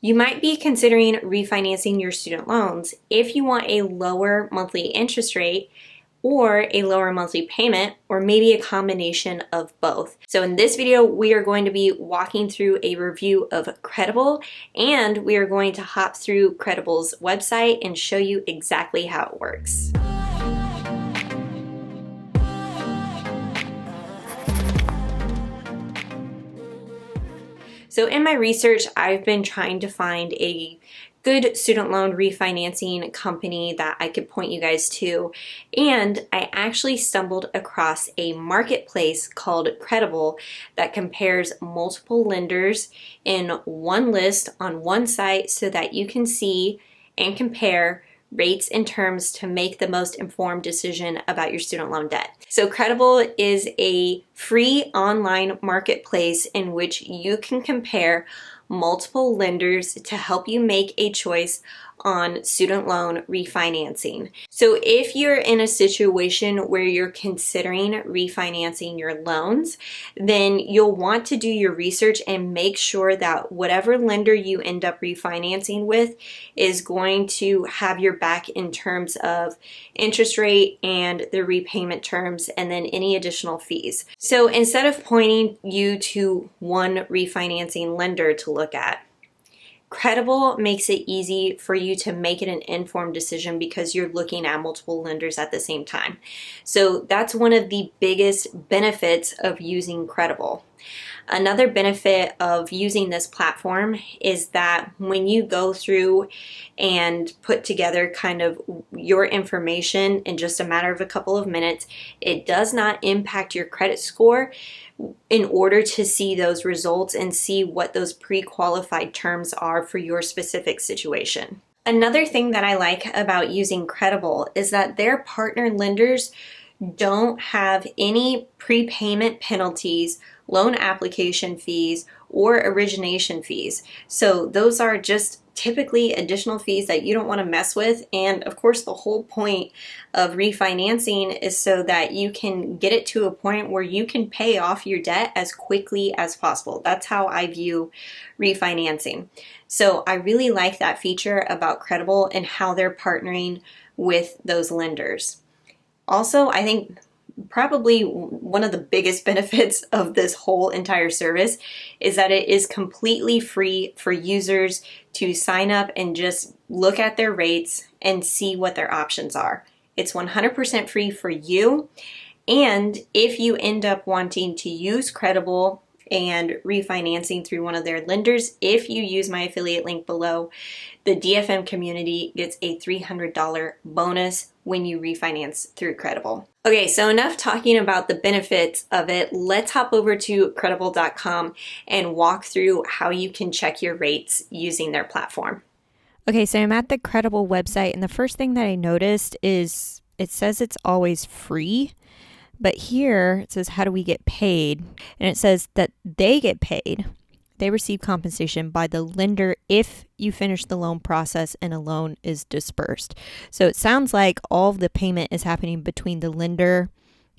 You might be considering refinancing your student loans if you want a lower monthly interest rate or a lower monthly payment, or maybe a combination of both. So in this video, we are going to be walking through a review of Credible, and we are going to hop through Credible's website and show you exactly how it works. So in my research, I've been trying to find a good student loan refinancing company that I could point you guys to, and I actually stumbled across a marketplace called Credible that compares multiple lenders in one list on one site so that you can see and compare rates and terms to make the most informed decision about your student loan debt. So Credible is a free online marketplace in which you can compare multiple lenders to help you make a choice on student loan refinancing. So if you're in a situation where you're considering refinancing your loans, then you'll want to do your research and make sure that whatever lender you end up refinancing with is going to have your back in terms of interest rate and the repayment terms, and then any additional fees. So instead of pointing you to one refinancing lender to look at, Credible makes it easy for you to make it an informed decision because you're looking at multiple lenders at the same time. So that's one of the biggest benefits of using Credible. Another benefit of using this platform is that when you go through and put together kind of your information in just a matter of a couple of minutes, it does not impact your credit score in order to see those results and see what those pre-qualified terms are for your specific situation. Another thing that I like about using Credible is that their partner lenders don't have any prepayment penalties, loan application fees, or origination fees. So those are just typically additional fees that you don't want to mess with. And of course, the whole point of refinancing is so that you can get it to a point where you can pay off your debt as quickly as possible. That's how I view refinancing. So I really like that feature about Credible and how they're partnering with those lenders. Also, I think probably one of the biggest benefits of this whole entire service is that it is completely free for users to sign up and just look at their rates and see what their options are. It's 100% free for you. And if you end up wanting to use Credible and refinancing through one of their lenders, if you use my affiliate link below, the DFM community gets a $300 bonus when you refinance through Credible. Okay, so enough talking about the benefits of it. Let's hop over to credible.com and walk through how you can check your rates using their platform. Okay, so I'm at the Credible website, and the first thing that I noticed is it says it's always free. But here it says, how do we get paid? And it says that they get paid. They receive compensation by the lender if you finish the loan process and a loan is dispersed. So it sounds like all of the payment is happening between the lender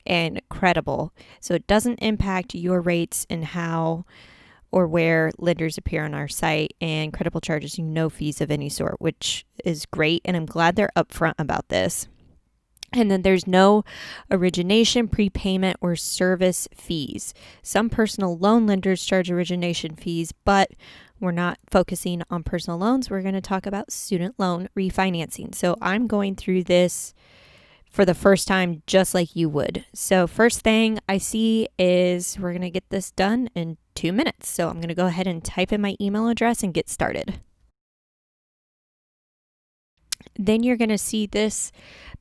and Credible. So it doesn't impact your rates and how or where lenders appear on our site, and Credible charges you no fees of any sort, which is great. And I'm glad they're upfront about this. And then there's no origination, prepayment, or service fees. Some personal loan lenders charge origination fees, but we're not focusing on personal loans. We're going to talk about student loan refinancing. So I'm going through this for the first time just like you would. So first thing I see is we're going to get this done in 2 minutes. So I'm going to go ahead and type in my email address and get started. Then you're going to see this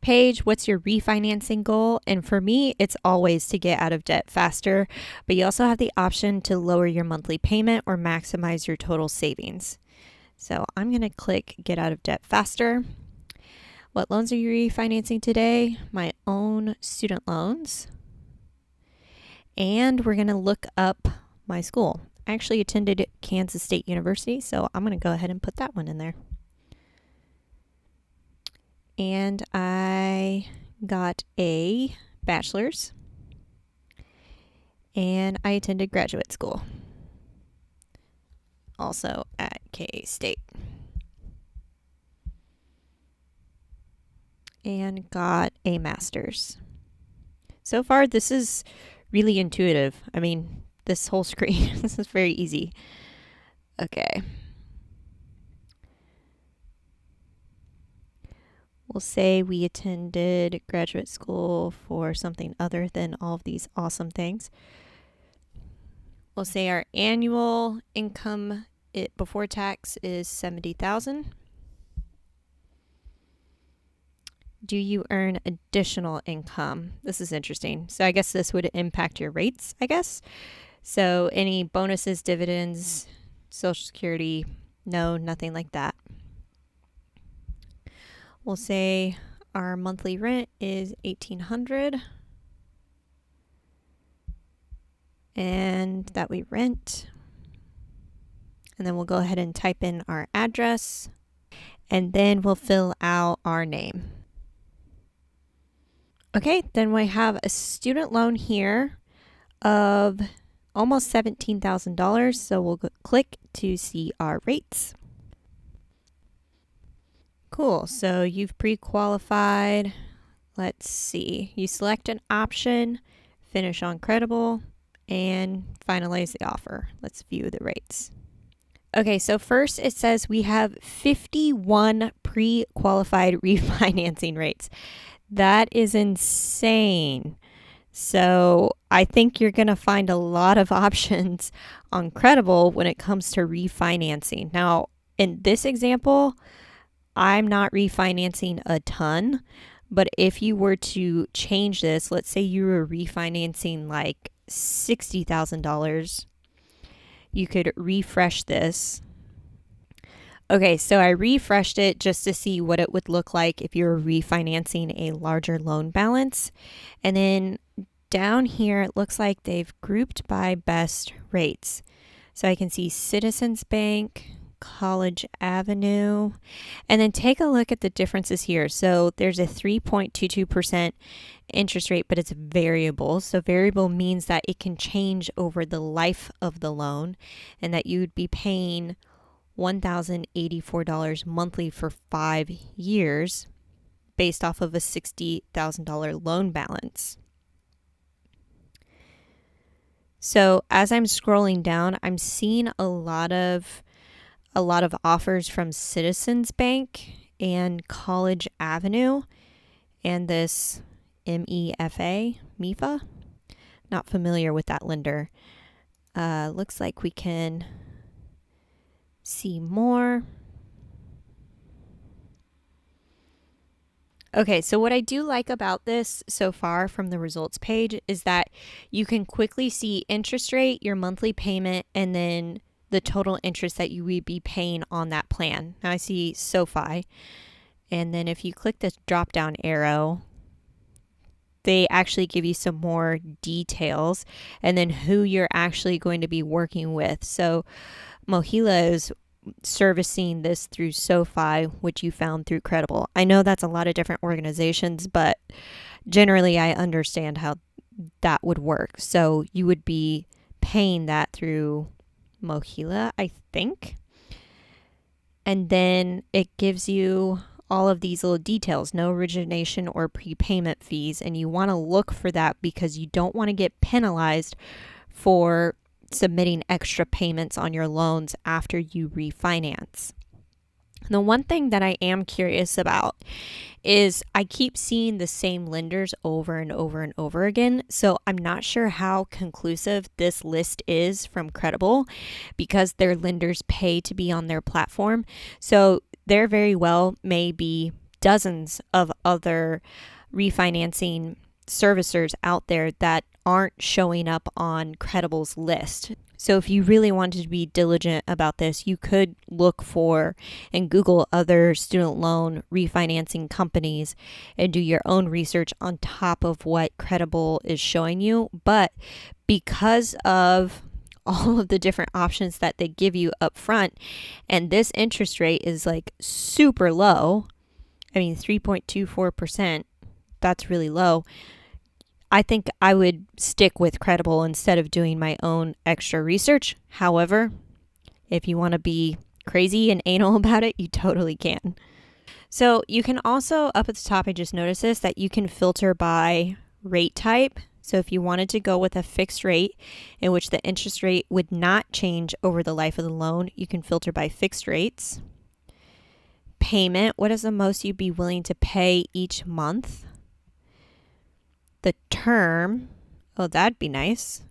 page, what's your refinancing goal? And for me, it's always to get out of debt faster, but you also have the option to lower your monthly payment or maximize your total savings. So I'm going to click get out of debt faster. What loans are you refinancing today? My own student loans. And we're going to look up my school. I actually attended Kansas State University, so I'm going to go ahead and put that one in there. And I got a bachelor's, and I attended graduate school, also at Okay, state. And got a master's. So far, this is really intuitive. I mean, this whole screen, this is very easy. Okay. We'll say we attended graduate school for something other than all of these awesome things. We'll say our annual income before tax is $70,000. Do you earn additional income? This is interesting. So I guess this would impact your rates, I guess. So any bonuses, dividends, Social Security, no, nothing like that. We'll say our monthly rent is $1,800 and that we rent. And then we'll go ahead and type in our address and then we'll fill out our name. Okay, then we have a student loan here of almost $17,000. So we'll click to see our rates. Cool, so you've pre-qualified. Let's see, you select an option, finish on credible, and finalize the offer. Let's view the rates. Okay, so first it says we have 51 pre-qualified refinancing rates. That is insane. So I think you're going to find a lot of options on Credible when it comes to refinancing. Now, in this example, I'm not refinancing a ton, but if you were to change this, let's say you were refinancing like $60,000, you could refresh this. Okay, so I refreshed it just to see what it would look like if you were refinancing a larger loan balance. And then down here, it looks like they've grouped by best rates. So I can see Citizens Bank, College Avenue, and then take a look at the differences here. So there's a 3.22% interest rate, but it's variable. So variable means that it can change over the life of the loan and that you would be paying $1,084 monthly for 5 years based off of a $60,000 loan balance. So as I'm scrolling down, I'm seeing a lot of offers from Citizens Bank and College Avenue and this MEFA. Not familiar with that lender. Looks like we can see more. Okay, so what I do like about this so far from the results page is that you can quickly see interest rate, your monthly payment, and then the total interest that you would be paying on that plan. Now I see SoFi, and then if you click this drop down arrow, they actually give you some more details and then who you're actually going to be working with. So Mohila is servicing this through SoFi, which you found through Credible. I know that's a lot of different organizations, but generally I understand how that would work. So you would be paying that through Mohila, I think. And then it gives you all of these little details, no origination or prepayment fees. And you want to look for that because you don't want to get penalized for submitting extra payments on your loans after you refinance. The one thing that I am curious about is I keep seeing the same lenders over and over and over again. So I'm not sure how conclusive this list is from Credible because their lenders pay to be on their platform. So there very well may be dozens of other refinancing servicers out there that aren't showing up on Credible's list. So if you really wanted to be diligent about this, you could look for and Google other student loan refinancing companies and do your own research on top of what Credible is showing you. But because of all of the different options that they give you up front, and this interest rate is like super low, I mean 3.24%, that's really low. I think I would stick with Credible instead of doing my own extra research. However, if you want to be crazy and anal about it, you totally can. So you can also, up at the top, I just noticed this, that you can filter by rate type. So if you wanted to go with a fixed rate in which the interest rate would not change over the life of the loan, you can filter by fixed rates. Payment, what is the most you'd be willing to pay each month? The term, oh, that'd be nice.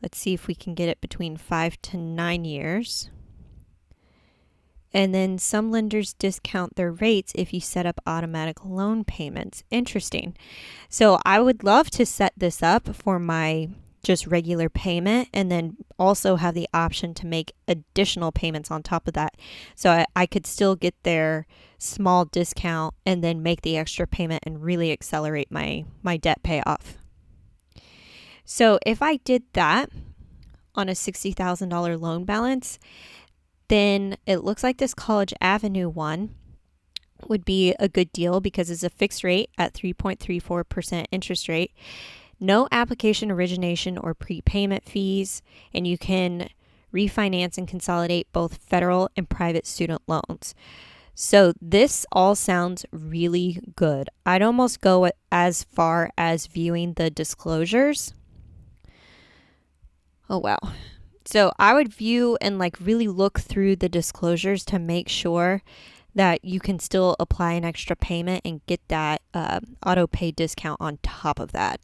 Let's see if we can get it between 5 to 9 years. And then some lenders discount their rates if you set up automatic loan payments. Interesting. So I would love to set this up for my just regular payment and then also have the option to make additional payments on top of that. So I could still get their small discount and then make the extra payment and really accelerate my debt payoff. So if I did that on a $60,000 loan balance, then it looks like this College Avenue one would be a good deal because it's a fixed rate at 3.34% interest rate, no application origination or prepayment fees, and you can refinance and consolidate both federal and private student loans. So this all sounds really good. I'd almost go as far as viewing the disclosures. Oh, wow. So I would view and really look through the disclosures to make sure that you can still apply an extra payment and get that auto pay discount on top of that.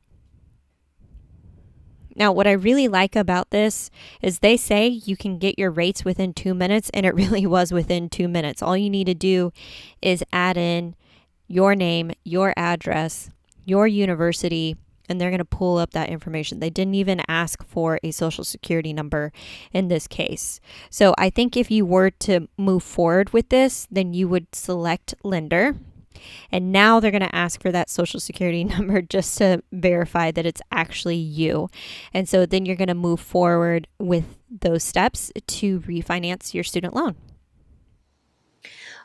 Now, what I really like about this is they say you can get your rates within 2 minutes, and it really was within 2 minutes. All you need to do is add in your name, your address, your university, and they're going to pull up that information. They didn't even ask for a social security number in this case. So I think if you were to move forward with this, then you would select lender. And now they're going to ask for that social security number just to verify that it's actually you. And so then you're going to move forward with those steps to refinance your student loan.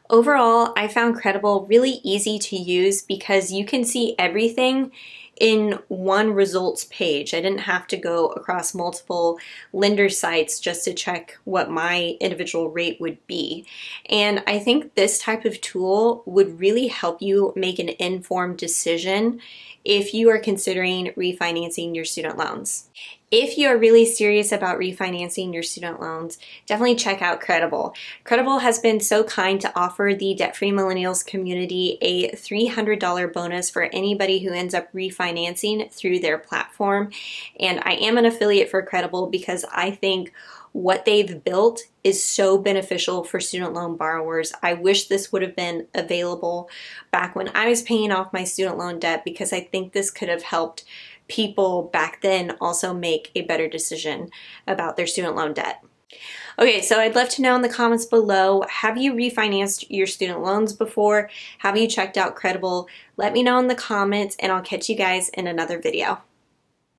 Overall, I found Credible really easy to use because you can see everything in one results page. I didn't have to go across multiple lender sites just to check what my individual rate would be. And I think this type of tool would really help you make an informed decision if you are considering refinancing your student loans. If you are really serious about refinancing your student loans, definitely check out Credible. Credible has been so kind to offer the Debt-Free Millennials community a $300 bonus for anybody who ends up refinancing through their platform. And I am an affiliate for Credible because I think what they've built is so beneficial for student loan borrowers. I wish this would have been available back when I was paying off my student loan debt because I think this could have helped people back then also make a better decision about their student loan debt. Okay, so I'd love to know in the comments below, have you refinanced your student loans before? Have you checked out Credible? Let me know in the comments and I'll catch you guys in another video.